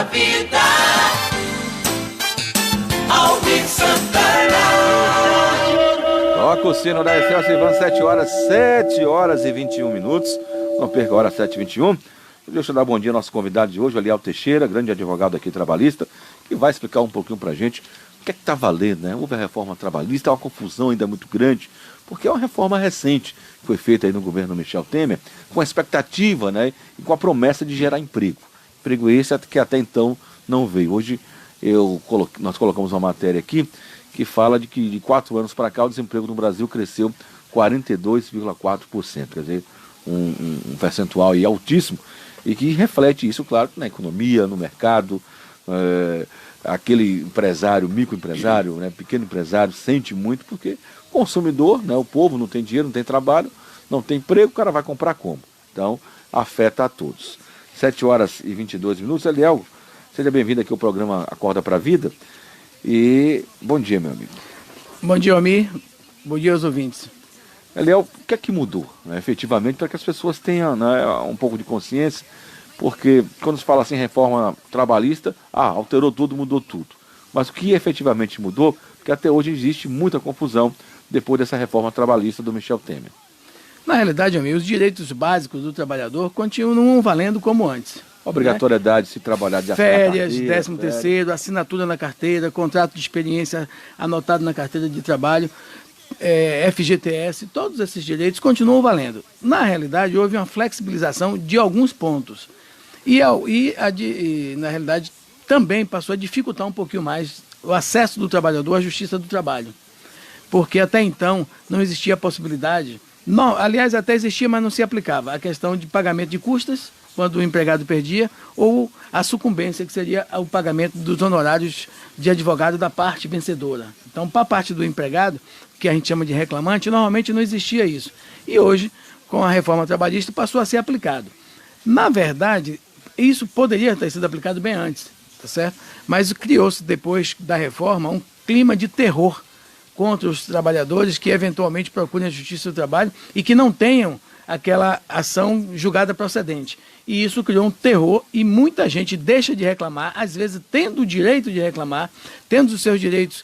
pra vida. Alvin Santana. Toca o sino da Excelsior, Ivan, 7 horas e 21 minutos. Não perca a hora 7h21. Deixa eu dar bom dia ao nosso convidado de hoje, Eliel Teixeira, grande advogado aqui trabalhista, que vai explicar um pouquinho pra gente o que é que está valendo, né? Houve a reforma trabalhista, é uma confusão ainda muito grande, porque é uma reforma recente, que foi feita aí no governo Michel Temer, com a expectativa, né, e com a promessa de gerar emprego. Emprego esse que até então não veio. Hoje nós colocamos uma matéria aqui que fala de que de 4 anos para cá o desemprego no Brasil cresceu 42,4%, quer dizer, um percentual aí altíssimo, e que reflete isso, claro, na economia, no mercado. Aquele empresário, microempresário, né, pequeno empresário, sente muito porque o consumidor, né, o povo não tem dinheiro, não tem trabalho, não tem emprego, o cara vai comprar como? Então, afeta a todos. 7 horas e 22 minutos. Eliel, seja bem-vindo aqui ao programa Acorda para a Vida. E bom dia, meu amigo. Bom dia, Almir. Bom dia aos ouvintes. Eliel, o que é que mudou, né, efetivamente, para que as pessoas tenham, né, um pouco de consciência? Porque quando se fala assim, reforma trabalhista, alterou tudo, mudou tudo. Mas o que efetivamente mudou? Porque até hoje existe muita confusão depois dessa reforma trabalhista do Michel Temer. Na realidade, amigo, os direitos básicos do trabalhador continuam valendo como antes. Obrigatoriedade de se trabalhar de férias, 13º, assinatura na carteira, contrato de experiência anotado na carteira de trabalho, FGTS, todos esses direitos continuam valendo. Na realidade, houve uma flexibilização de alguns pontos. Na realidade, também passou a dificultar um pouquinho mais o acesso do trabalhador à justiça do trabalho. Porque até então não existia a possibilidade, aliás, até existia, mas não se aplicava, a questão de pagamento de custas, quando o empregado perdia, ou a sucumbência, que seria o pagamento dos honorários de advogado da parte vencedora. Então, para a parte do empregado, que a gente chama de reclamante, normalmente não existia isso. E hoje, com a reforma trabalhista, passou a ser aplicado. Na verdade, isso poderia ter sido aplicado bem antes, tá certo? Mas criou-se, depois da reforma, um clima de terror contra os trabalhadores que eventualmente procurem a justiça do trabalho e que não tenham aquela ação julgada procedente. E isso criou um terror e muita gente deixa de reclamar, às vezes tendo o direito de reclamar, tendo os seus direitos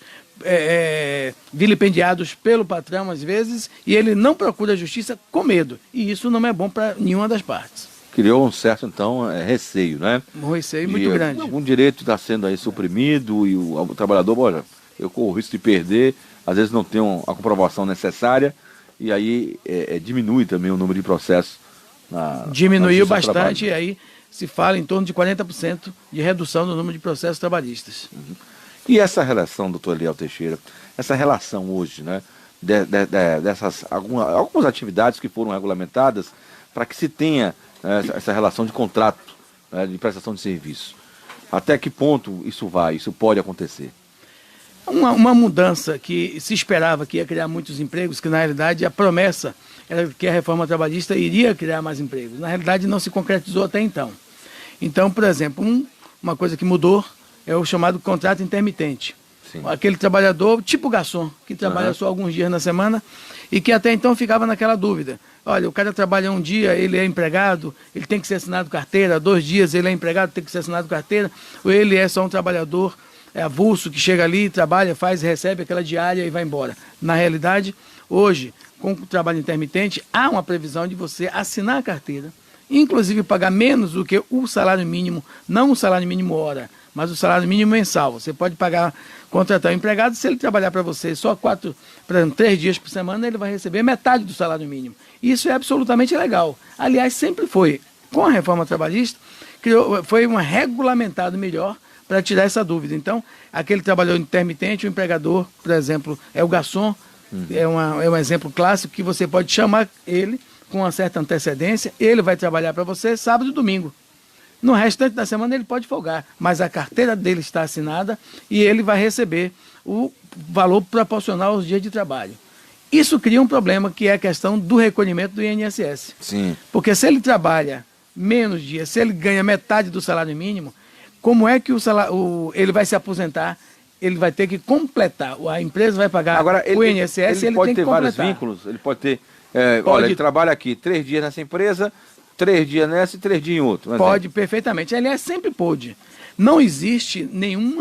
vilipendiados pelo patrão, às vezes, e ele não procura a justiça com medo. E isso não é bom para nenhuma das partes. Criou um certo, então, receio, né? Um receio muito grande. Algum direito está sendo aí suprimido e o trabalhador, olha, eu corro o risco de perder, às vezes não tem a comprovação necessária, e aí diminui também o número de processos. Diminuiu bastante, e aí se fala em torno de 40% de redução no número de processos trabalhistas. Uhum. E essa relação, doutor Eliel Teixeira, essa relação hoje, né, dessas algumas atividades que foram regulamentadas para que se tenha essa relação de contrato, né, de prestação de serviço. Até que ponto isso pode acontecer? Uma mudança que se esperava que ia criar muitos empregos, que na realidade a promessa era que a reforma trabalhista iria criar mais empregos. Na realidade não se concretizou até então. Então, por exemplo, uma coisa que mudou é o chamado contrato intermitente. Sim. Aquele trabalhador, tipo garçom, que trabalha só alguns dias na semana e que até então ficava naquela dúvida. Olha, o cara trabalha um dia, ele é empregado, ele tem que ser assinado carteira, 2 dias ele é empregado, tem que ser assinado carteira, ou ele é só um trabalhador avulso que chega ali, trabalha, faz, recebe aquela diária e vai embora. Na realidade, hoje, com o trabalho intermitente, há uma previsão de você assinar a carteira, inclusive pagar menos do que o salário mínimo, não o salário mínimo hora, mas o salário mínimo mensal. Você pode contratar um empregado, se ele trabalhar para você só 3 dias por semana, ele vai receber metade do salário mínimo. Isso é absolutamente legal. Aliás, sempre foi. Com a reforma trabalhista, foi regulamentado melhor para tirar essa dúvida. Então, aquele trabalhador intermitente, o empregador, por exemplo, é o garçom, é um exemplo clássico que você pode chamar ele com uma certa antecedência, ele vai trabalhar para você sábado e domingo. No restante da semana ele pode folgar, mas a carteira dele está assinada e ele vai receber o valor proporcional aos dias de trabalho. Isso cria um problema, que é a questão do recolhimento do INSS. Sim. Porque se ele trabalha menos dias, se ele ganha metade do salário mínimo, como é que ele vai se aposentar? Ele vai ter que completar, a empresa vai pagar o INSS, ele pode ter vários vínculos, ele pode ter, olha, ele trabalha aqui 3 dias nessa empresa, 3 dias nessa e 3 dias em outro. Um Pode, perfeitamente. Aliás, sempre pôde. Não existe nenhum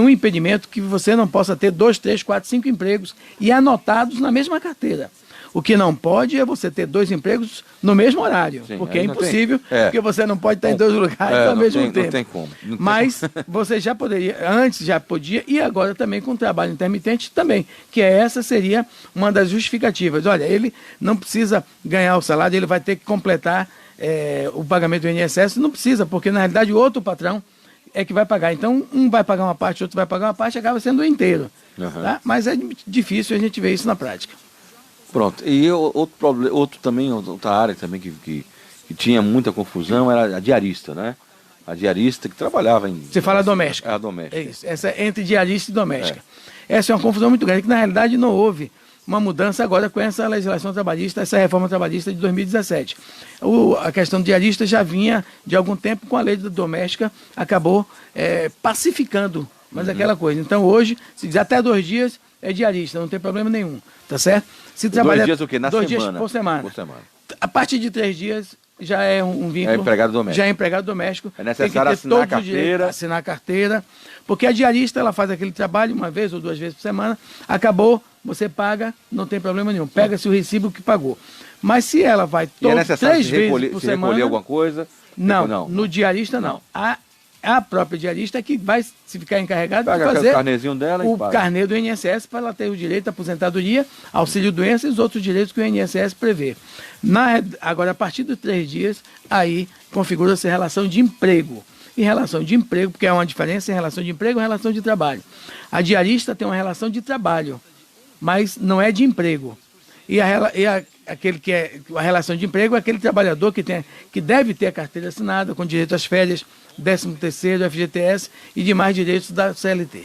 impedimento que você não possa ter 2, 3, 4, 5 empregos e anotados na mesma carteira. O que não pode é você ter 2 empregos no mesmo horário, Sim, porque é aí não impossível, tem- porque você não pode estar em 2 lugares ao mesmo tempo. Não tem como. Não tem Mas você já poderia, antes já podia, e agora também com trabalho intermitente também, que essa seria uma das justificativas. Olha, ele não precisa ganhar o salário, ele vai ter que completar o pagamento do INSS, não precisa, porque na realidade o outro patrão é que vai pagar. Então, um vai pagar uma parte, outro vai pagar uma parte, acaba sendo o inteiro. Uhum. Tá? Mas é difícil a gente ver isso na prática. Pronto. E outra área também que tinha muita confusão era a diarista, né? A diarista que trabalhava em... Você fala doméstica. A doméstica. É isso. Essa é entre diarista e doméstica. Essa é uma confusão muito grande, que na realidade não houve uma mudança agora com essa legislação trabalhista, essa reforma trabalhista de 2017. A questão do diarista já vinha de algum tempo com a lei da doméstica, acabou pacificando, mas aquela coisa. Então hoje, se dizer até 2 dias, é diarista, não tem problema nenhum, tá certo? Se trabalha 2 dias o quê? Na 2 semana? dias por semana. Por semana. A partir de 3 dias já é um vínculo. É empregado doméstico. Já é empregado doméstico. É necessário assinar a carteira. Assinar a carteira. Porque a diarista, ela faz aquele trabalho 1 vez ou 2 vezes por semana, acabou, você paga, não tem problema nenhum. Pega-se o recibo que pagou. Mas se ela vai E é necessário 3 vezes por se semana... recolher alguma coisa? Não, no diarista não. A própria diarista é que vai se ficar encarregada de Paga fazer o carnezinho dela o e paga. carnê do INSS para ela ter o direito à aposentadoria, auxílio-doença e os outros direitos que o INSS prevê. Agora, a partir dos 3 dias, aí configura-se relação de emprego. Em relação de emprego, porque há uma diferença em relação de emprego e relação de trabalho. A diarista tem uma relação de trabalho, mas não é de emprego. A relação de emprego é aquele trabalhador que deve ter a carteira assinada, com direito às férias, 13º, FGTS e demais direitos da CLT.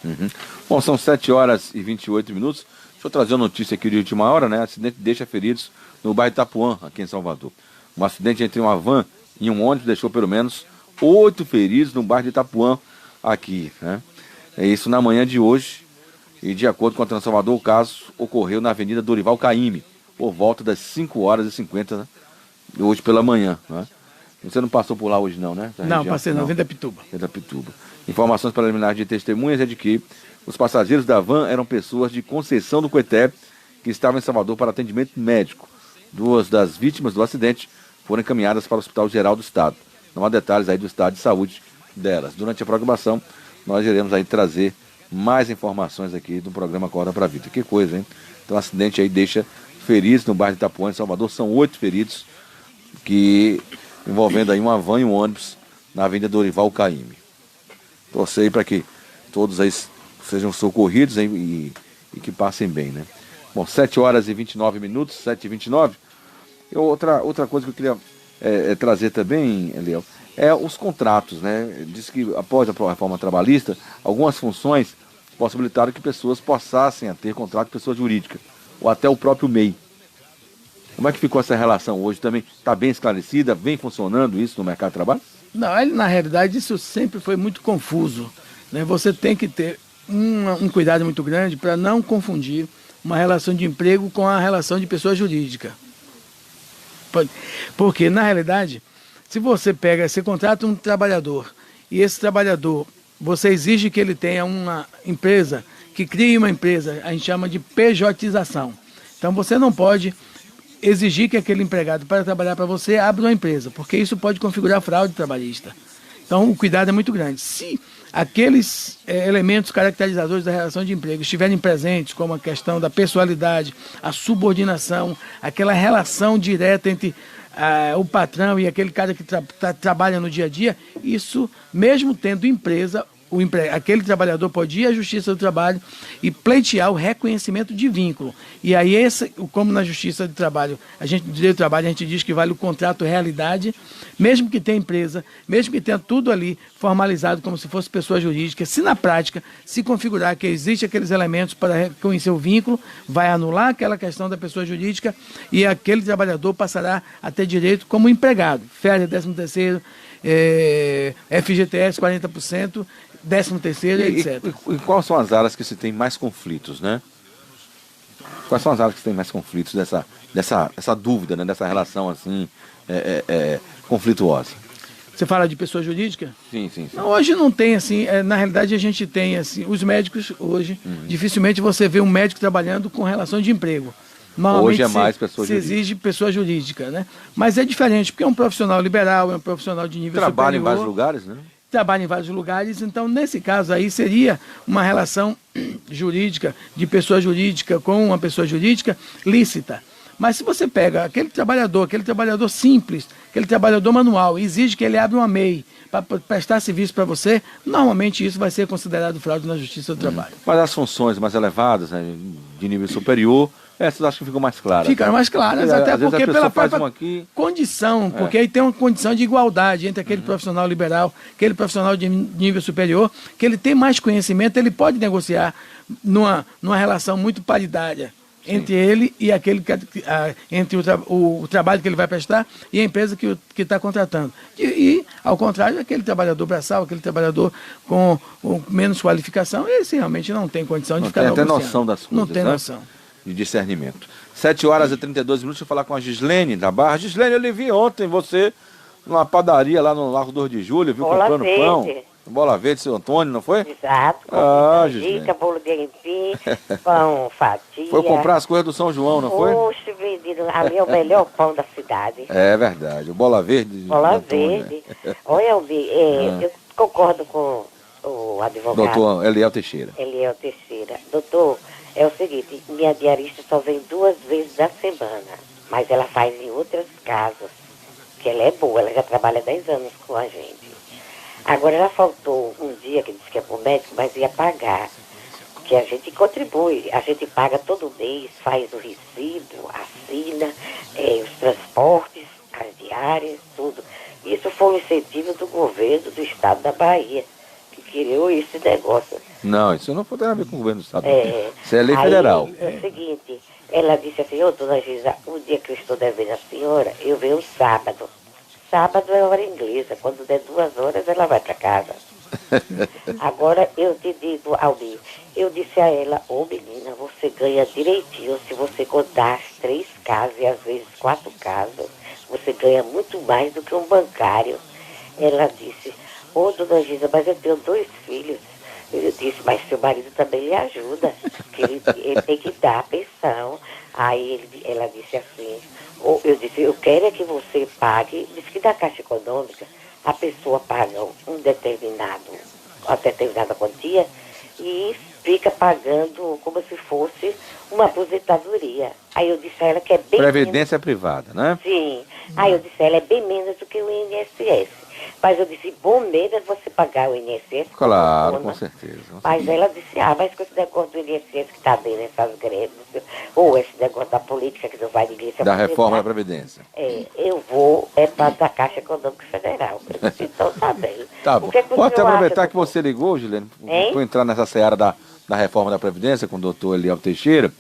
Uhum. Bom, são 7h28. Deixa eu trazer uma notícia aqui de última hora, né? Acidente deixa feridos no bairro Itapuã, aqui em Salvador. Um acidente entre uma van e um ônibus deixou pelo menos 8 feridos no bairro de Itapuã, aqui, né? É isso na manhã de hoje. E de acordo com a Transalvador, o caso ocorreu na Avenida Dorival Caymmi, por volta das 5h50, né? Hoje pela manhã, né? Você não passou por lá hoje não, né? Não, passei não, vim da Pituba. Informações preliminares de testemunhas é de que os passageiros da van eram pessoas de Conceição do Coité, que estavam em Salvador para atendimento médico. 2 das vítimas do acidente foram encaminhadas para o Hospital Geral do Estado. Não há detalhes aí do estado de saúde delas. Durante a programação, nós iremos aí trazer mais informações aqui do programa Acorda pra Vida. Que coisa, hein? Então, o acidente aí deixa feridos no bairro de Itapuã, em Salvador. São 8 feridos, envolvendo aí uma van e um ônibus na Avenida Dorival Caymmi. Torcer aí para que todos aí sejam socorridos e que passem bem, né? Bom, 7h29, 7h29. Outra coisa que eu queria trazer também, Eliel, é os contratos, né? Diz que após a reforma trabalhista, algumas funções possibilitaram que pessoas passassem a ter contrato com pessoa jurídica, ou até o próprio MEI. Como é que ficou essa relação hoje também? Está bem esclarecida? Vem funcionando isso no mercado de trabalho? Não, na realidade isso sempre foi muito confuso, né? Você tem que ter um cuidado muito grande para não confundir uma relação de emprego com a relação de pessoa jurídica. Porque, na realidade, se você contrata um trabalhador e esse trabalhador, você exige que ele tenha uma empresa, que crie uma empresa, a gente chama de pejotização. Então você não pode exigir que aquele empregado, para trabalhar para você, abra uma empresa, porque isso pode configurar fraude trabalhista. Então o cuidado é muito grande. Se aqueles elementos caracterizadores da relação de emprego estiverem presentes, como a questão da pessoalidade, a subordinação, aquela relação direta entre o patrão e aquele cara que trabalha no dia a dia, isso, mesmo tendo empresa, aquele trabalhador pode ir à Justiça do Trabalho e pleitear o reconhecimento de vínculo. E aí, como na Justiça do Trabalho, no Direito do Trabalho, a gente diz que vale o contrato realidade, mesmo que tenha empresa, mesmo que tenha tudo ali formalizado como se fosse pessoa jurídica, se na prática se configurar que existem aqueles elementos para reconhecer o vínculo, vai anular aquela questão da pessoa jurídica e aquele trabalhador passará a ter direito como empregado, férias, 13º, FGTS 40%, 13º, etc. E quais são as áreas que se tem mais conflitos, né? Quais são as áreas que tem mais conflitos dessa dúvida, né? Dessa relação assim conflituosa? Você fala de pessoa jurídica? Sim. Não, hoje não tem assim, na realidade a gente tem assim, os médicos hoje, dificilmente você vê um médico trabalhando com relação de emprego. Normalmente Hoje é mais pessoa se exige pessoa jurídica, né? Mas é diferente, porque é um profissional liberal, é um profissional de nível Trabalha superior. em vários lugares, né? Trabalha em vários lugares, então nesse caso aí seria uma relação jurídica, de pessoa jurídica com uma pessoa jurídica lícita. Mas se você pega aquele trabalhador simples, aquele trabalhador manual, e exige que ele abra uma MEI para prestar serviço para você, normalmente isso vai ser considerado fraude na Justiça do Trabalho. Mas as funções mais elevadas, né, de nível superior, essas acho que ficam mais claras. Ficaram mais claras, até porque pela própria condição, É. porque aí tem uma condição de igualdade entre aquele profissional liberal, aquele profissional de nível superior, que ele tem mais conhecimento, ele pode negociar numa relação muito paritária entre ele e aquele entre o trabalho que ele vai prestar e a empresa que está contratando. E, ao contrário, aquele trabalhador braçal, aquele trabalhador com menos qualificação, esse realmente não tem condição de ficar negociando. Não tem até noção das coisas, Não tem né? noção. De discernimento. 7h32, deixa eu falar com a Gislene da Barra. Gislene, eu lhe vi ontem você numa padaria lá no Largo 2 de Julho, viu, Bola comprando Verde. Pão. Bola Verde, seu Antônio, não foi? Exato. Gislene. Dica, bolo de empim, pão fatia. Foi comprar as coisas do São João, não foi? Oxe, menino, ali é o melhor pão da cidade. É verdade, o Bola Verde. Bola Antônio, Verde. né? Olha, eu concordo com o advogado. Doutor Eliel Teixeira. Eliel Teixeira. Doutor, é o seguinte, minha diarista só vem 2 vezes da semana, mas ela faz em outras casas, que ela é boa, ela já trabalha 10 anos com a gente. Agora ela faltou um dia que disse que é pro médico, mas ia pagar, que a gente contribui, a gente paga todo mês, faz o recibo, assina, os transportes, as diárias, tudo. Isso foi um incentivo do governo do estado da Bahia, que criou esse negócio. Não, isso não tem a ver com o governo do estado. É. Isso é lei Aí, federal. É o seguinte, ela disse assim, dona Giza, o dia que eu estou devendo a senhora, eu venho sábado. Sábado é hora inglesa, quando der 2 horas ela vai para casa. Agora eu te digo, Almir, eu disse a ela, menina, você ganha direitinho se você contar as 3 casas e às vezes 4 casas, você ganha muito mais do que um bancário. Ela disse, dona Giza, mas eu tenho 2 filhos. Eu disse, mas seu marido também lhe ajuda, que ele tem que dar a pensão. Aí ela disse assim, eu disse, eu quero é que você pague, disse que da Caixa Econômica a pessoa paga uma determinada quantia e fica pagando como se fosse uma aposentadoria. Aí eu disse a ela que é bem Previdência privada, né? Sim. Aí eu disse a ela, é bem menos do que o INSS. Mas eu disse, bom mesmo é você pagar o INSS. Claro, com certeza. Mas ela disse, mas com esse negócio do INSS que está dando essas greves, ou esse negócio da política que não vai ninguém se Da aposentar, reforma da Previdência. eu vou para da Caixa Econômica Federal. Eu disse, então tá bem. Tá O bom. que é que Vou até senhor aproveitar acha, que você ligou, Gilene, Hein? para entrar nessa seara da reforma da Previdência com o doutor Eliel Teixeira,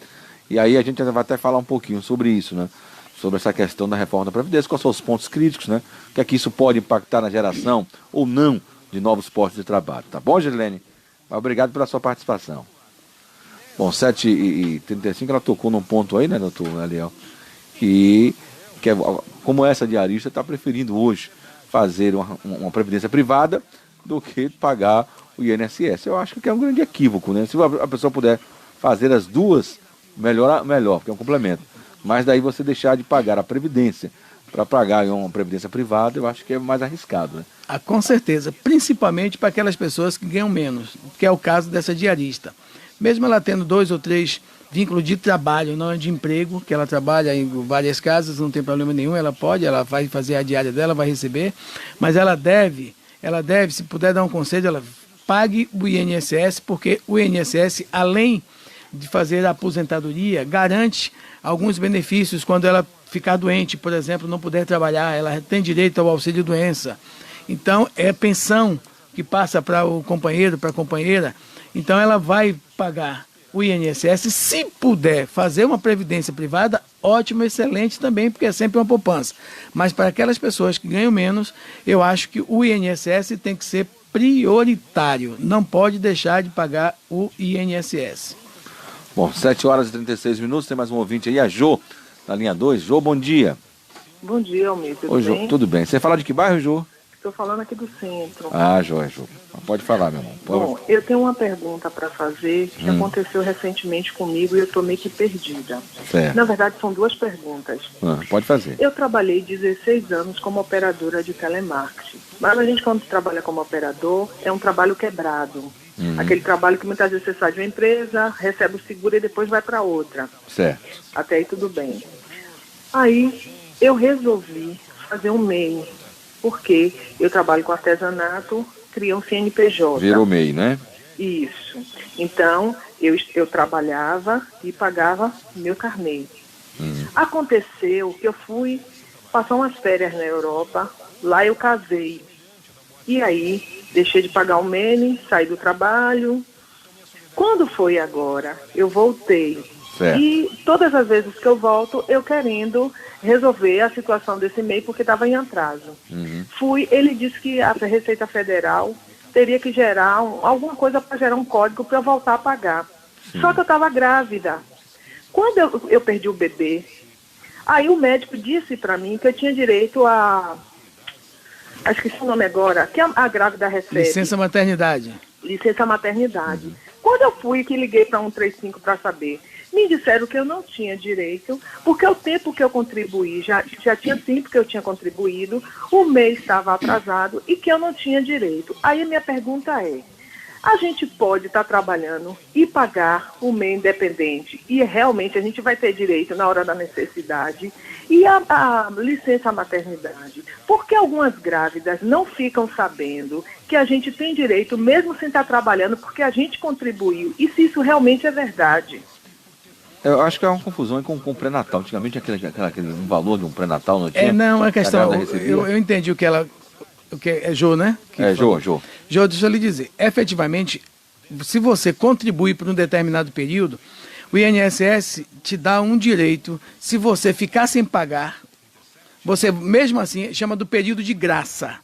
e aí a gente vai até falar um pouquinho sobre isso, né? Sobre essa questão da reforma da Previdência, quais são os pontos críticos, né? O que é que isso pode impactar na geração ou não de novos postos de trabalho. Tá bom, Gilene? Obrigado pela sua participação. Bom, 7h35, ela tocou num ponto aí, né, doutor Eliel? Que como essa diarista está preferindo hoje fazer uma previdência privada do que pagar o INSS. Eu acho que é um grande equívoco, né? Se a pessoa puder fazer as duas, melhor, porque é um complemento. Mas daí você deixar de pagar a previdência para pagar uma previdência privada, eu acho que é mais arriscado, né? Com certeza, principalmente para aquelas pessoas que ganham menos, que é o caso dessa diarista. Mesmo ela tendo 2 ou 3 vínculos de trabalho, não é de emprego, que ela trabalha em várias casas, não tem problema nenhum, ela vai fazer a diária dela, vai receber, mas ela deve, se puder dar um conselho, ela pague o INSS, porque o INSS, além de fazer a aposentadoria, garante alguns benefícios quando ela ficar doente, por exemplo, não puder trabalhar, ela tem direito ao auxílio-doença. Então, é pensão que passa para o companheiro, para a companheira. Então, ela vai pagar o INSS. Se puder fazer uma previdência privada, ótimo, excelente também, porque é sempre uma poupança. Mas para aquelas pessoas que ganham menos, eu acho que o INSS tem que ser prioritário. Não pode deixar de pagar o INSS. Bom, 7 horas e 36 minutos, tem mais um ouvinte aí, a Jô, na linha 2. Jô, bom dia. Bom dia, Almir. Tudo Oi, Jô, bem? tudo bem. Você fala de que bairro, Jô? Estou falando aqui do centro. Ah, Jô. Pode falar, meu irmão. Bom, eu tenho uma pergunta para fazer que aconteceu recentemente comigo e eu estou meio que perdida. Certo. Na verdade, são duas perguntas. Pode fazer. Eu trabalhei 16 anos como operadora de telemarketing. Mas a gente, quando trabalha como operador, é um trabalho quebrado. Aquele trabalho que muitas vezes você sai de uma empresa, recebe o seguro e depois vai para outra. Certo. Até aí tudo bem. Aí eu resolvi fazer um MEI, porque eu trabalho com artesanato, criei um CNPJ. Virou MEI, né? Isso. Então, eu trabalhava e pagava meu carnê. Aconteceu que eu fui passar umas férias na Europa, lá eu casei. E aí, deixei de pagar o MEI, saí do trabalho. Quando foi agora, eu voltei. Certo. E todas as vezes que eu volto, eu querendo resolver a situação desse MEI, porque estava em atraso. Ele disse que a Receita Federal teria que gerar alguma coisa para gerar um código para eu voltar a pagar. Só que eu estava grávida. Quando eu perdi o bebê, aí o médico disse para mim que eu tinha direito a... Esqueci o nome agora, que a grávida recebe. Licença maternidade. Licença maternidade. Quando eu fui, que liguei para 135 para saber, me disseram que eu não tinha direito, porque o tempo que eu contribuí, já tinha tempo que eu tinha contribuído, o mês estava atrasado e que eu não tinha direito. Aí a minha pergunta é, a gente pode estar trabalhando e pagar o MEI independente e realmente a gente vai ter direito na hora da necessidade e a licença maternidade? Porque algumas grávidas não ficam sabendo que a gente tem direito mesmo sem estar trabalhando porque a gente contribuiu e se isso realmente é verdade. Eu acho que é uma confusão com o pré-natal. Antigamente aquele valor de um pré-natal não tinha? Não, a questão, A grávida eu entendi o que é Jô, né? Jô. Jô, deixa eu lhe dizer, efetivamente, se você contribui por um determinado período, o INSS te dá um direito, se você ficar sem pagar, você mesmo assim chama do período de graça.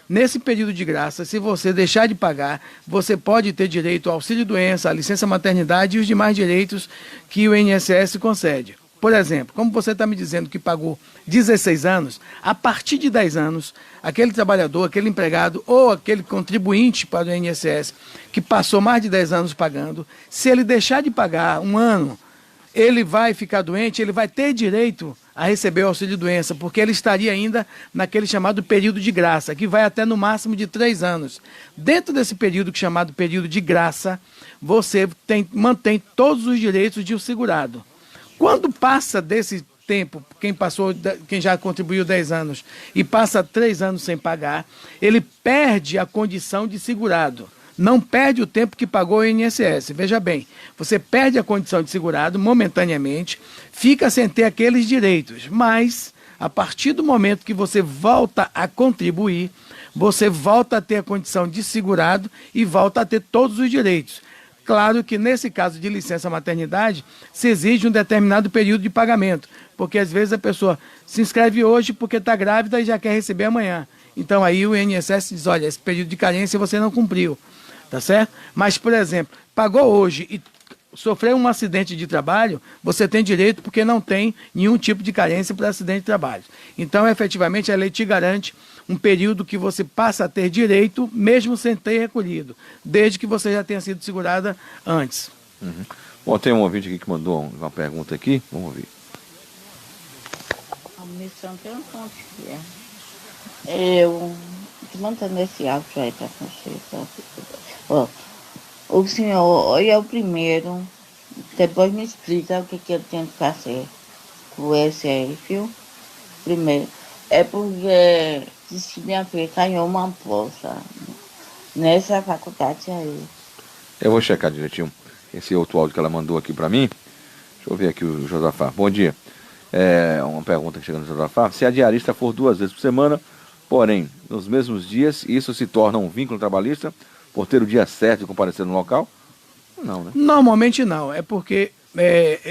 Nesse período de graça, se você deixar de pagar, você pode ter direito ao auxílio-doença, à licença maternidade e os demais direitos que o INSS concede. Por exemplo, como você está me dizendo que pagou 16 anos, a partir de 10 anos, aquele trabalhador, aquele empregado ou aquele contribuinte para o INSS que passou mais de 10 anos pagando, se ele deixar de pagar um ano, ele vai ficar doente, ele vai ter direito a receber o auxílio-doença, porque ele estaria ainda naquele chamado período de graça, que vai até no máximo de 3 anos. Dentro desse período chamado período de graça, você mantém todos os direitos de um segurado. Quando passa desse tempo, quem já contribuiu 10 anos e passa 3 anos sem pagar, ele perde a condição de segurado. Não perde o tempo que pagou o INSS. Veja bem, você perde a condição de segurado momentaneamente, fica sem ter aqueles direitos, mas a partir do momento que você volta a contribuir, você volta a ter a condição de segurado e volta a ter todos os direitos. Claro que nesse caso de licença maternidade, se exige um determinado período de pagamento, porque às vezes a pessoa se inscreve hoje porque está grávida e já quer receber amanhã. Então aí o INSS diz, olha, esse período de carência você não cumpriu, tá certo? Mas, por exemplo, pagou hoje e sofreu um acidente de trabalho, você tem direito porque não tem nenhum tipo de carência para acidente de trabalho. Então, efetivamente, a lei te garante um período que você passa a ter direito, mesmo sem ter recolhido, desde que você já tenha sido segurada antes. Bom, tem um ouvinte aqui que mandou uma pergunta aqui, vamos ouvir. A missão tem um ponto que eu estou mandando esse áudio aí para você. Ó, o senhor é o primeiro, depois me explica o que eu tenho que fazer com esse aí, viu? Primeiro, é porque diz que minha filha ganhou uma bolsa nessa faculdade aí. Eu vou checar direitinho esse outro áudio que ela mandou aqui para mim. Deixa eu ver aqui o Josafá. Bom dia. Uma pergunta que chega no Josafá. Se a diarista for 2 vezes por semana, porém, nos mesmos dias, isso se torna um vínculo trabalhista por ter o dia certo de comparecer no local? Não, né? Normalmente não. É porque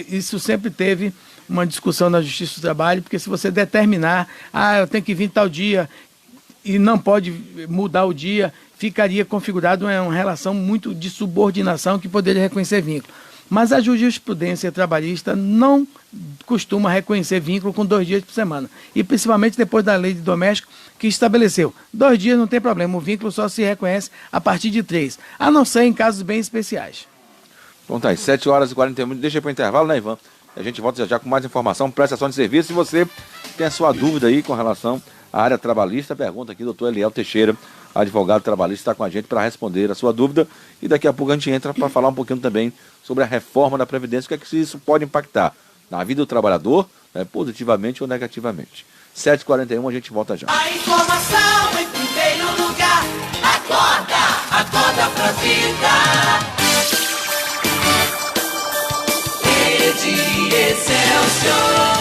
isso sempre teve uma discussão na Justiça do Trabalho, porque se você determinar, eu tenho que vir tal dia e não pode mudar o dia, ficaria configurado uma relação muito de subordinação que poderia reconhecer vínculo. Mas a jurisprudência trabalhista não costuma reconhecer vínculo com 2 dias por semana. E principalmente depois da lei de doméstico, que estabeleceu 2 dias não tem problema, o vínculo só se reconhece a partir de 3, a não ser em casos bem especiais. Então tá aí, 7h41, deixa para o intervalo, né, Ivan? A gente volta já com mais informação, prestação de serviço. Se você tem a sua dúvida aí com relação à área trabalhista, pergunta aqui, doutor Eliel Teixeira, advogado trabalhista, está com a gente para responder a sua dúvida. E daqui a pouco a gente entra para falar um pouquinho também sobre a reforma da Previdência, o que é que isso pode impactar na vida do trabalhador, né, positivamente ou negativamente. 7h41, a gente volta já. A informação em primeiro lugar. Acorda pra vida. Rede Excelsior.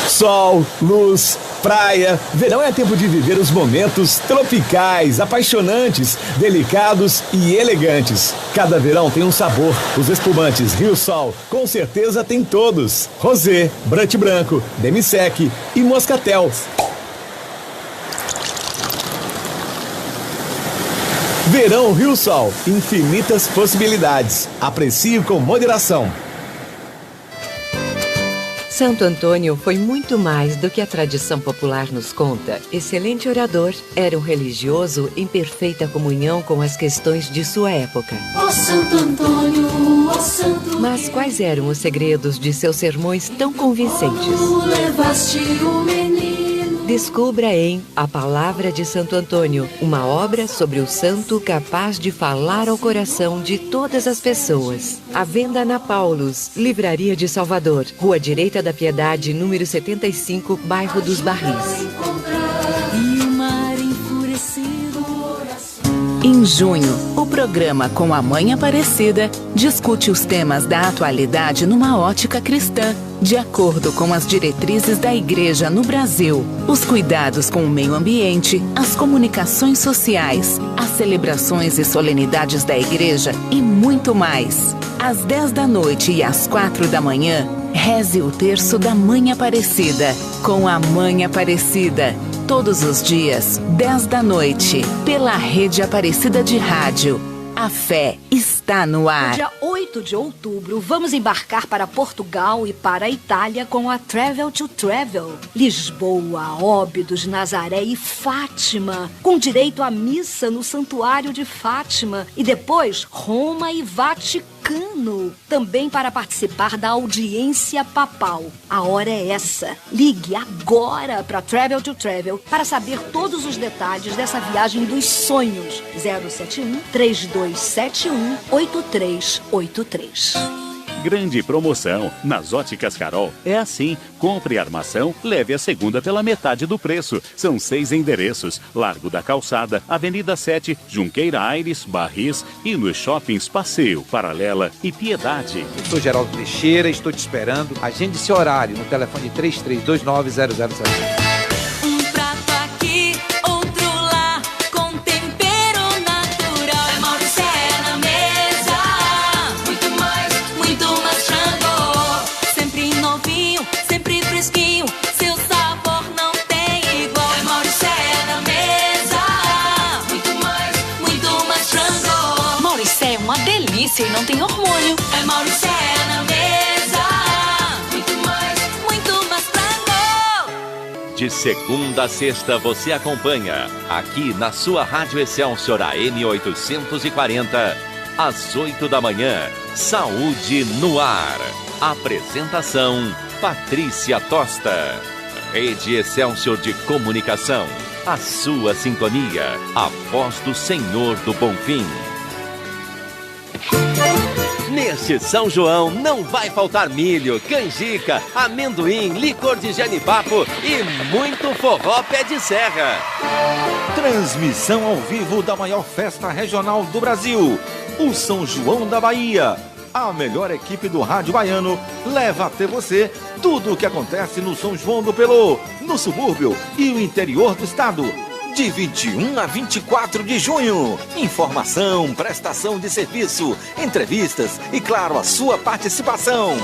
Sol, luz, praia. Verão é tempo de viver os momentos tropicais, apaixonantes, delicados e elegantes. Cada verão tem um sabor. Os espumantes Rio Sol, com certeza tem todos. Rosé, Brant Branco, Demi-Sec e Moscatel. Verão Rio Sol, infinitas possibilidades. Aprecie com moderação. Santo Antônio foi muito mais do que a tradição popular nos conta. Excelente orador, era um religioso em perfeita comunhão com as questões de sua época. Ó Santo Antônio, ó Santo. Mas quais eram os segredos de seus sermões tão convincentes? Levaste o menino. Descubra em A Palavra de Santo Antônio, uma obra sobre o santo capaz de falar ao coração de todas as pessoas. À venda na Paulus, Livraria de Salvador, Rua Direita da Piedade, número 75, bairro dos Barris. Em junho, o programa Com a Mãe Aparecida discute os temas da atualidade numa ótica cristã, de acordo com as diretrizes da Igreja no Brasil. Os cuidados com o meio ambiente, as comunicações sociais, as celebrações e solenidades da Igreja e muito mais. Às 10 da noite e às 4 da manhã, reze o terço da Mãe Aparecida. Com a Mãe Aparecida. Todos os dias, 10 da noite, pela Rede Aparecida de Rádio. A fé está no ar. No dia 8 de outubro, vamos embarcar para Portugal e para a Itália com a Travel to Travel. Lisboa, Óbidos, Nazaré e Fátima, com direito à missa no Santuário de Fátima. E depois, Roma e Vaticano. Também para participar da audiência papal. A hora é essa. Ligue agora para Travel to Travel para saber todos os detalhes dessa viagem dos sonhos. 071 3271 8383. Grande promoção. Nas Óticas Carol é assim. Compre a armação, leve a segunda pela metade do preço. São 6 endereços. Largo da Calçada, Avenida 7, Junqueira Aires, Barris e nos shoppings Passeio, Paralela e Piedade. Eu sou Geraldo Teixeira, estou te esperando. Agende seu horário no telefone 33290075. E não tem hormônio. É Mauricé na mesa. Muito mais frango. De segunda a sexta você acompanha aqui na sua Rádio Excelsior AM 840, às 8 da manhã. Saúde no ar. Apresentação: Patrícia Tosta. Rede Excelsior de Comunicação. A sua sintonia. A voz do Senhor do Bonfim. Neste São João não vai faltar milho, canjica, amendoim, licor de jenipapo e muito forró pé de serra. Transmissão ao vivo da maior festa regional do Brasil, o São João da Bahia. A melhor equipe do rádio baiano leva até você tudo o que acontece no São João do Pelô, no subúrbio e o interior do estado. De 21 a 24 de junho. Informação, prestação de serviço, entrevistas e, claro, a sua participação.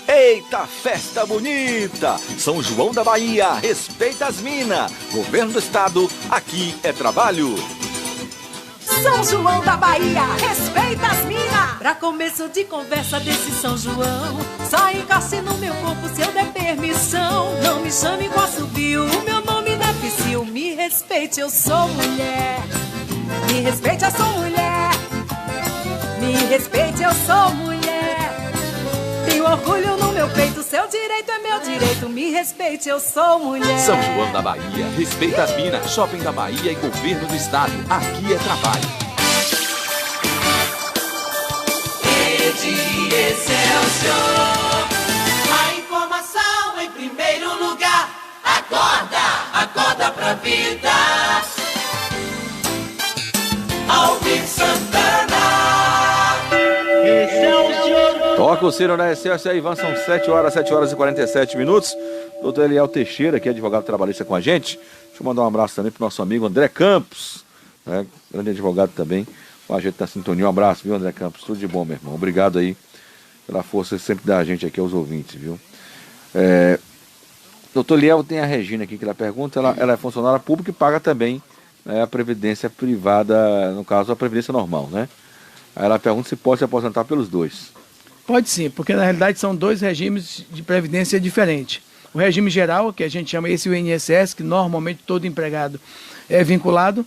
Eita, festa bonita! São João da Bahia, respeita as minas. Governo do Estado, aqui é trabalho. São João da Bahia, respeita as minas. Pra começo de conversa desse São João, só encoste no meu corpo se eu der permissão. Não me chame com assobio, o meu nome não é Psyu. Me respeite, eu sou mulher. Me respeite, eu sou mulher. Me respeite, eu sou mulher. Tenho orgulho no meu peito, seu direito é meu direito. Me respeite, eu sou mulher. São João da Bahia, respeita as minas. Shopping da Bahia e Governo do Estado. Aqui é trabalho. Rede Excelsior. A informação em primeiro lugar. Acorda, acorda pra vida. Alvin Santana. Excelsior. Toca o sino da Excelsior, Ivan, são 7 horas e 47 minutos. Doutor Eliel Teixeira, que é advogado trabalhista com a gente. Deixa eu mandar um abraço também pro nosso amigo André Campos, né? Grande advogado também, com a gente na sintonia. Um abraço, viu, André Campos? Tudo de bom, meu irmão. Obrigado aí pela força que sempre dá a gente aqui aos ouvintes, viu? Doutor Eliel, tem a Regina aqui que ela pergunta, ela é funcionária pública e paga também, né, a previdência privada, no caso a previdência normal, né? Aí ela pergunta se pode se aposentar pelos dois. Pode sim, porque na realidade são dois regimes de previdência diferentes. O regime geral, que a gente chama esse o INSS, que normalmente todo empregado é vinculado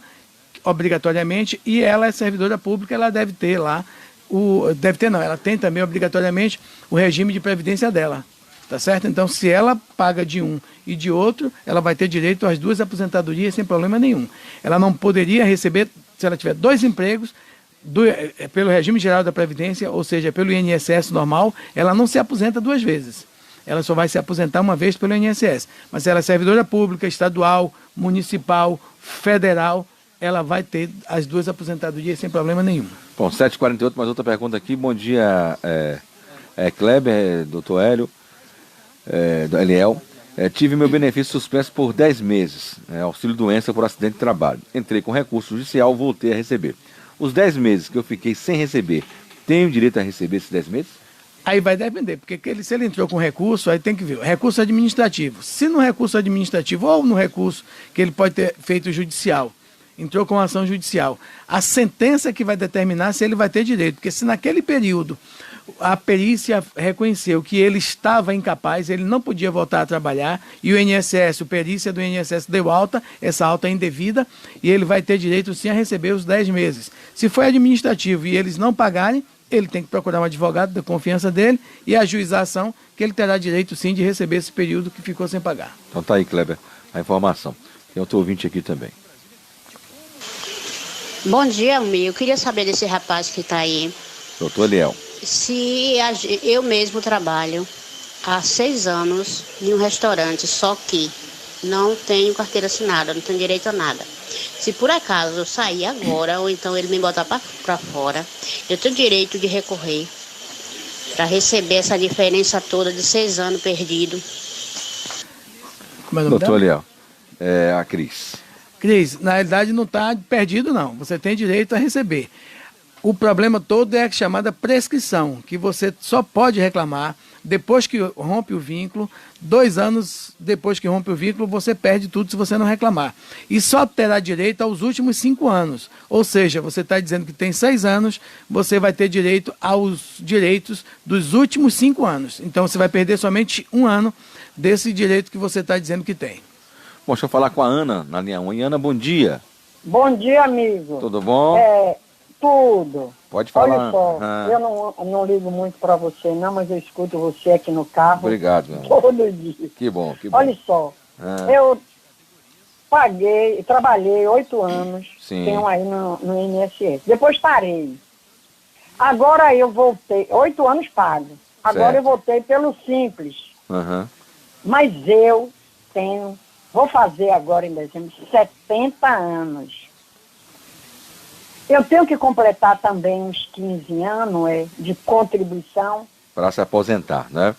obrigatoriamente, e ela é servidora pública, ela deve ter lá, ela tem também obrigatoriamente o regime de previdência dela, tá certo? Então, se ela paga de um e de outro, ela vai ter direito às duas aposentadorias sem problema nenhum. Ela não poderia receber, se ela tiver dois empregos, pelo regime geral da Previdência, ou seja, pelo INSS normal, ela não se aposenta duas vezes. Ela só vai se aposentar uma vez pelo INSS. Mas se ela é servidora pública, estadual, municipal, federal, ela vai ter as duas aposentadorias sem problema nenhum. Bom, 7h48, mais outra pergunta aqui. Bom dia, Kleber, doutor Hélio, Eliel. Tive meu benefício suspenso por 10 meses, auxílio doença por acidente de trabalho. Entrei com recurso judicial, voltei a receber. Os 10 meses que eu fiquei sem receber, tenho direito a receber esses 10 meses? Aí vai depender, porque se ele entrou com recurso, aí tem que ver. Recurso administrativo. Se no recurso administrativo ou no recurso que ele pode ter feito judicial, entrou com ação judicial, a sentença que vai determinar se ele vai ter direito. Porque se naquele período a perícia reconheceu que ele estava incapaz, ele não podia voltar a trabalhar, e o INSS, a perícia do INSS deu alta, essa alta é indevida, e ele vai ter direito sim a receber os 10 meses. Se foi administrativo e eles não pagarem, ele tem que procurar um advogado da confiança dele e ajuizar a ação, que ele terá direito sim de receber esse período que ficou sem pagar. Então tá aí, Kleber, a informação. Tem outro ouvinte aqui também. Bom dia, amigo. Eu queria saber desse rapaz que está aí. Doutor Eliel. Se eu mesmo trabalho há 6 anos em um restaurante, só que não tenho carteira assinada, não tenho direito a nada. Se por acaso eu sair agora, ou então ele me botar para fora, eu tenho direito de recorrer para receber essa diferença toda de 6 anos perdido. Doutor Eliel, a Cris. Cris, na realidade não está perdido não, você tem direito a receber. O problema todo é a chamada prescrição, que você só pode reclamar depois que rompe o vínculo. 2 anos depois que rompe o vínculo, você perde tudo se você não reclamar. E só terá direito aos últimos 5 anos. Ou seja, você está dizendo que tem 6 anos, você vai ter direito aos direitos dos últimos 5 anos. Então você vai perder somente 1 ano desse direito que você está dizendo que tem. Bom, deixa eu falar com a Ana, na linha 1. E Ana, bom dia. Bom dia, amigo. Tudo bom? Tudo. Pode falar. Olha só, eu não ligo muito para você não, mas eu escuto você aqui no carro. Obrigado, meu amor. Todo dia. Que bom, que bom. Olha só, eu trabalhei 8 anos, Sim. Tenho aí no INSS. Depois parei. Agora eu voltei, 8 anos pago. Agora eu voltei pelo Simples. Mas eu vou fazer agora em dezembro 70 anos. Eu tenho que completar também uns 15 anos de contribuição. Para se aposentar, né?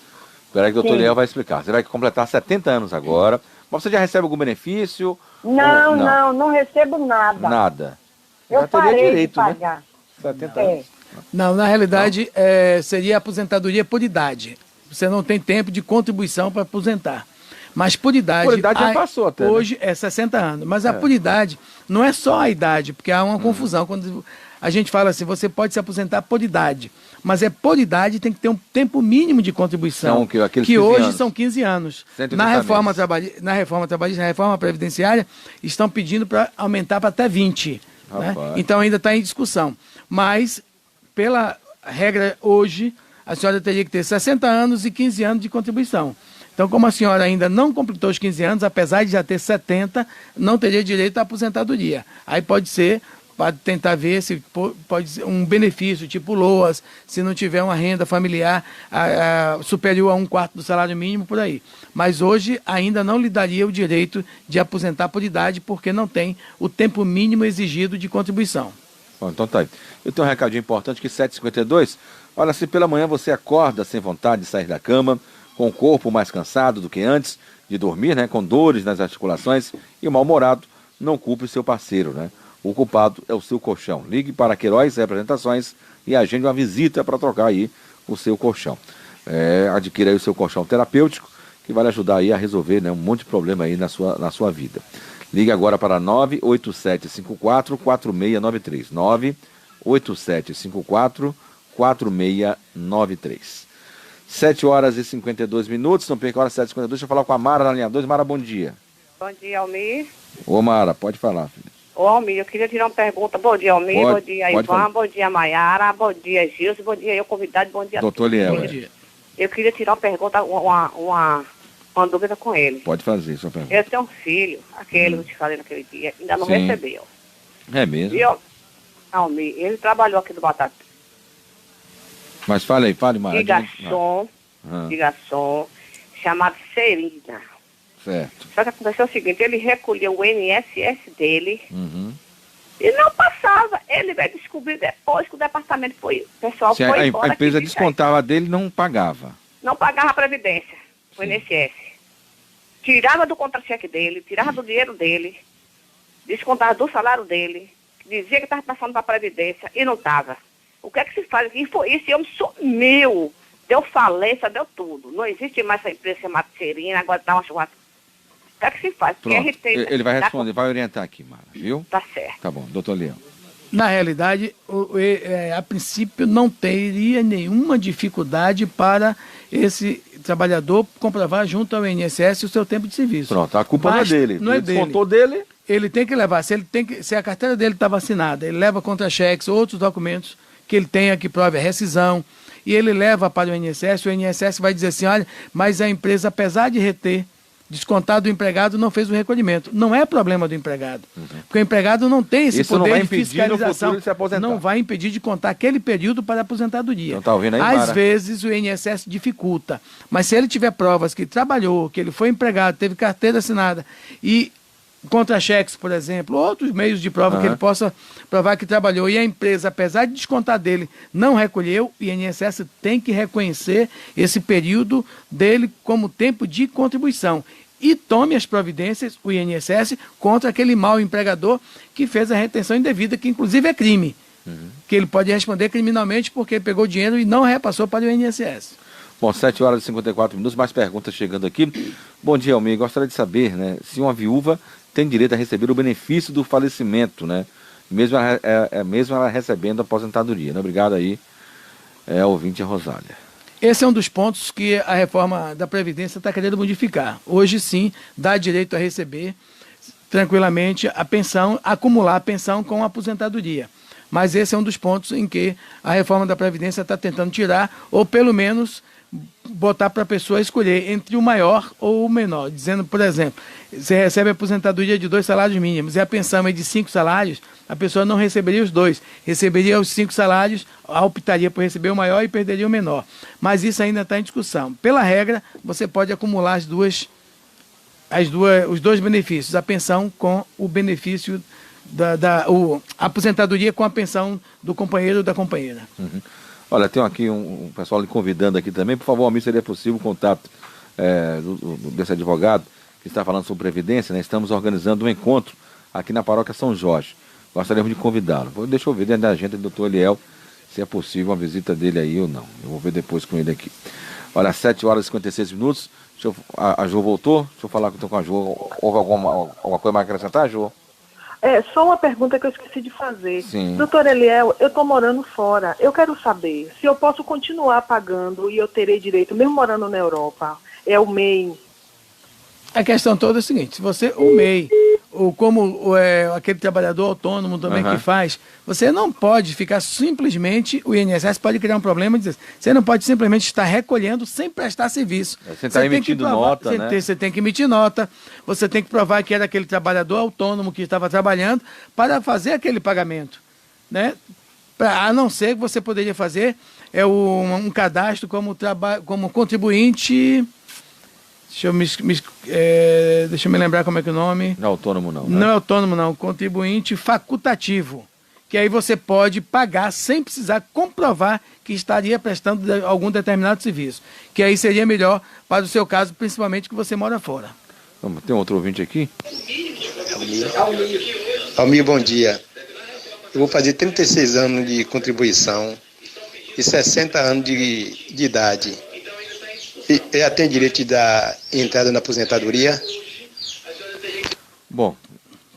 Espera que o doutor Eliel vai explicar. Você vai completar 70 anos agora, mas você já recebe algum benefício? Não recebo nada. Nada. Eu já teria parei direito, de pagar. Né? 70 anos. Não, na realidade seria aposentadoria por idade. Você não tem tempo de contribuição para aposentar. Mas por idade... Por idade já passou até, hoje é 60 anos. Mas a por idade não é só a idade, porque há uma confusão. Quando a gente fala assim, você pode se aposentar por idade. Mas por idade tem que ter um tempo mínimo de contribuição, que hoje são 15 anos. Na reforma trabalhista, na reforma previdenciária, estão pedindo para aumentar para até 20. Né? Então ainda está em discussão. Mas, pela regra hoje, a senhora teria que ter 60 anos e 15 anos de contribuição. Então, como a senhora ainda não completou os 15 anos, apesar de já ter 70, não teria direito à aposentadoria. Aí pode tentar ver se pode ser um benefício, tipo LOAS, se não tiver uma renda familiar superior a 1/4 do salário mínimo, por aí. Mas hoje ainda não lhe daria o direito de aposentar por idade, porque não tem o tempo mínimo exigido de contribuição. Bom, então tá aí. Eu tenho um recadinho importante que 7h52, olha, se pela manhã você acorda sem vontade de sair da cama, com o corpo mais cansado do que antes de dormir, né, com dores nas articulações e mal-humorado, não culpe o seu parceiro, né? O culpado é o seu colchão. Ligue para Queiroz Representações e agende uma visita para trocar aí o seu colchão. Adquira aí o seu colchão terapêutico, que vai lhe ajudar aí a resolver, né, um monte de problema aí na sua vida. Ligue agora para 98754-4693. 98754-4693. 7h52, não perca a hora 7h52. Deixa eu falar com a Mara na linha 2. Mara, bom dia. Bom dia, Almir. Ô, Mara, pode falar, filha. Ô, Almir, eu queria tirar uma pergunta. Bom dia, Almir. Bom dia, Ivan. Falar. Bom dia, Maiara. Bom dia, Gilson. Bom dia, eu convidado. Bom dia, doutor Liel. Bom dia. Eu queria tirar uma pergunta, uma dúvida com ele. Pode fazer, sua pergunta. Eu tenho um filho, aquele que eu te falei naquele dia, ainda não recebeu. É mesmo? E Almir, ele trabalhou aqui no Batata. Mas fale, Mara. De garçom, chamado Serina. Certo. Só que aconteceu o seguinte, ele recolheu o INSS dele e não passava. Ele vai descobrir depois que o departamento o pessoal foi embora. A empresa descontava dele, não pagava. Não pagava a previdência, o INSS. Tirava do contra-cheque dele, tirava do dinheiro dele, descontava do salário dele, dizia que estava passando para a previdência e não estava. O que é que se faz? E foi isso, eu sumiu. Deu falência, deu tudo. Não existe mais essa empresa chamada Serina, agora dá uma churrasca. O que é que se faz? Pronto. Ele vai responder, vai orientar aqui, Mara, viu? Tá certo. Tá bom, doutor Leão. Na realidade, a princípio não teria nenhuma dificuldade para esse trabalhador comprovar junto ao INSS o seu tempo de serviço. Pronto, a culpa não é dele. Não é dele. Descontou dele. Ele tem que levar, se a carteira dele está vacinada, ele leva contra-cheques, outros documentos que ele tenha que prove a rescisão, e ele leva para o INSS vai dizer assim, olha, mas a empresa, apesar de reter, descontado do empregado, não fez o recolhimento. Não é problema do empregado, porque o empregado não tem esse poder de fiscalização, não vai impedir de contar aquele período para a aposentadoria. Então, tá ouvindo aí, às vezes o INSS dificulta, mas se ele tiver provas que trabalhou, que ele foi empregado, teve carteira assinada e contra-cheques, por exemplo, outros meios de prova que ele possa provar que trabalhou e a empresa, apesar de descontar dele, não recolheu, o INSS tem que reconhecer esse período dele como tempo de contribuição e tome as providências, o INSS, contra aquele mau empregador que fez a retenção indevida, que inclusive é crime, que ele pode responder criminalmente porque ele pegou o dinheiro e não repassou para o INSS. Bom, 7h54, mais perguntas chegando aqui. Bom dia, Almir. Gostaria de saber, né, se uma viúva tem direito a receber o benefício do falecimento, né? Mesmo ela recebendo a aposentadoria. Né? Obrigado aí, ouvinte Rosália. Esse é um dos pontos que a reforma da Previdência está querendo modificar. Hoje sim, dá direito a receber tranquilamente a pensão, acumular a pensão com a aposentadoria. Mas esse é um dos pontos em que a reforma da Previdência está tentando tirar, ou pelo menos botar para a pessoa escolher entre o maior ou o menor, dizendo, por exemplo, você recebe a aposentadoria de 2 salários mínimos e a pensão é de 5 salários, a pessoa não receberia os 2, receberia os 5 salários, optaria por receber o maior e perderia o menor. Mas isso ainda está em discussão. Pela regra, você pode acumular os 2 benefícios, a pensão com o benefício a aposentadoria com a pensão do companheiro ou da companheira. Olha, tem aqui um pessoal lhe convidando aqui também. Por favor, Almir, seria possível o contato desse advogado que está falando sobre Previdência, né? Estamos organizando um encontro aqui na Paróquia São Jorge. Gostaríamos de convidá-lo. Deixa eu ver dentro da agenda do doutor Eliel se é possível uma visita dele aí ou não. Eu vou ver depois com ele aqui. Olha, 7 horas e 56 minutos. A Jo voltou? Deixa eu falar com a Jo. Houve alguma coisa mais a acrescentar, Jo? Só uma pergunta que eu esqueci de fazer. Sim. Doutor Eliel, eu estou morando fora. Eu quero saber se eu posso continuar pagando e eu terei direito, mesmo morando na Europa. É o MEI. A questão toda é a seguinte, se você, o MEI, ou como aquele trabalhador autônomo também que faz, você não pode ficar simplesmente, o INSS pode criar um problema e dizer, você não pode simplesmente estar recolhendo sem prestar serviço. Você está emitindo nota, né? Você tem que emitir nota, você tem que provar que era aquele trabalhador autônomo que estava trabalhando para fazer aquele pagamento, né? A não ser que você poderia fazer um cadastro como contribuinte... Deixa eu me lembrar como é que é o nome. Não é autônomo não, né? Não é autônomo não, contribuinte facultativo. Que aí você pode pagar sem precisar comprovar que estaria prestando algum determinado serviço. Que aí seria melhor para o seu caso, principalmente que você mora fora. Tem outro ouvinte aqui? Almir, bom dia. Eu vou fazer 36 anos de contribuição e 60 anos de idade. Ela tem direito de dar entrada na aposentadoria? Bom,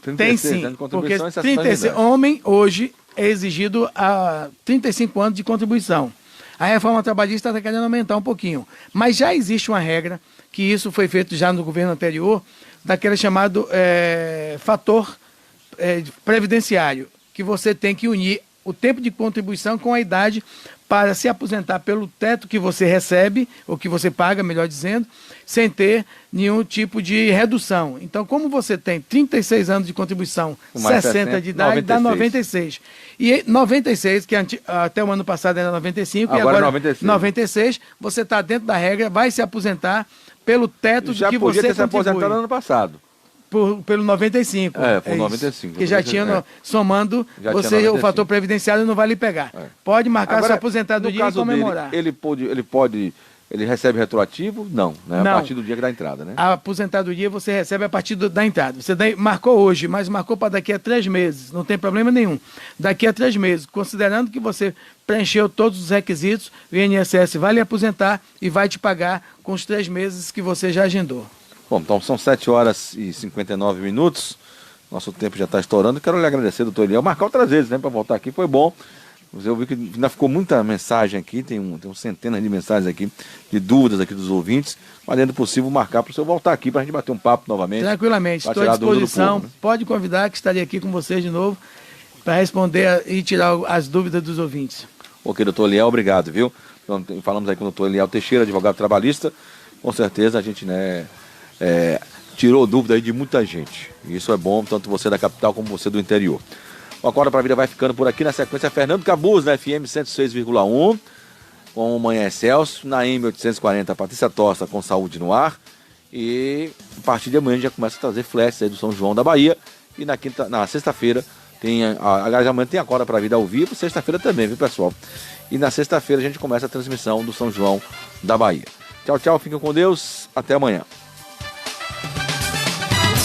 36 tem sim, anos de contribuição porque e 60 anos de idade. homem hoje é exigido a 35 anos de contribuição. A reforma trabalhista está querendo aumentar um pouquinho, mas já existe uma regra, que isso foi feito já no governo anterior, daquele chamado fator previdenciário, que você tem que unir o tempo de contribuição com a idade para se aposentar pelo teto que você recebe, ou que você paga, melhor dizendo, sem nenhum tipo de redução. Então, como você tem 36 anos de contribuição, 60 de idade, 96. Dá 96. E 96, que até o ano passado era 95, agora e agora 96, você está dentro da regra, vai se aposentar pelo teto já do que podia você ter se aposentado no ano passado. Pelo 95. Por 95. Que já tinha, somando, já você, tinha o fator previdenciário não vai lhe pegar. Pode marcar sua aposentadoria e comemorar. Dele, ele recebe retroativo? Não, né? Não. A partir do dia que dá entrada, né? A aposentadoria você recebe a partir da entrada. Você marcou hoje, mas marcou para daqui a 3 meses. Não tem problema nenhum. Daqui a 3 meses, considerando que você preencheu todos os requisitos, o INSS vai lhe aposentar e vai te pagar com os 3 meses que você já agendou. Bom, então são 7 horas e 59 minutos. Nosso tempo já está estourando. Quero lhe agradecer, doutor Eliel. Marcar outras vezes, né? Para voltar aqui, foi bom. Eu vi que ainda ficou muita mensagem aqui. Tem centenas de mensagens aqui, de dúvidas aqui dos ouvintes. Mas, dentro do possível, marcar para o senhor voltar aqui para a gente bater um papo novamente. Tranquilamente, estou à disposição. Povo, né? Pode convidar, que estarei aqui com vocês de novo para responder e tirar as dúvidas dos ouvintes. Ok, doutor Eliel, obrigado, viu? Então, falamos aí com o doutor Eliel Teixeira, advogado trabalhista. Com certeza a gente, né... tirou dúvida aí de muita gente. E isso é bom, tanto você da capital como você do interior. O Acorda pra Vida vai ficando por aqui. Na sequência, Fernando Cabuz, na FM 106,1, com o Manhã Excelsior. Na M840, Patrícia Tosta, com Saúde no Ar. E a partir de amanhã a gente já começa a trazer flashes aí do São João da Bahia. E na sexta-feira, aliás, amanhã tem Acorda pra Vida ao vivo, sexta-feira também, viu, pessoal? E na sexta-feira a gente começa a transmissão do São João da Bahia. Tchau, tchau, fiquem com Deus, até amanhã.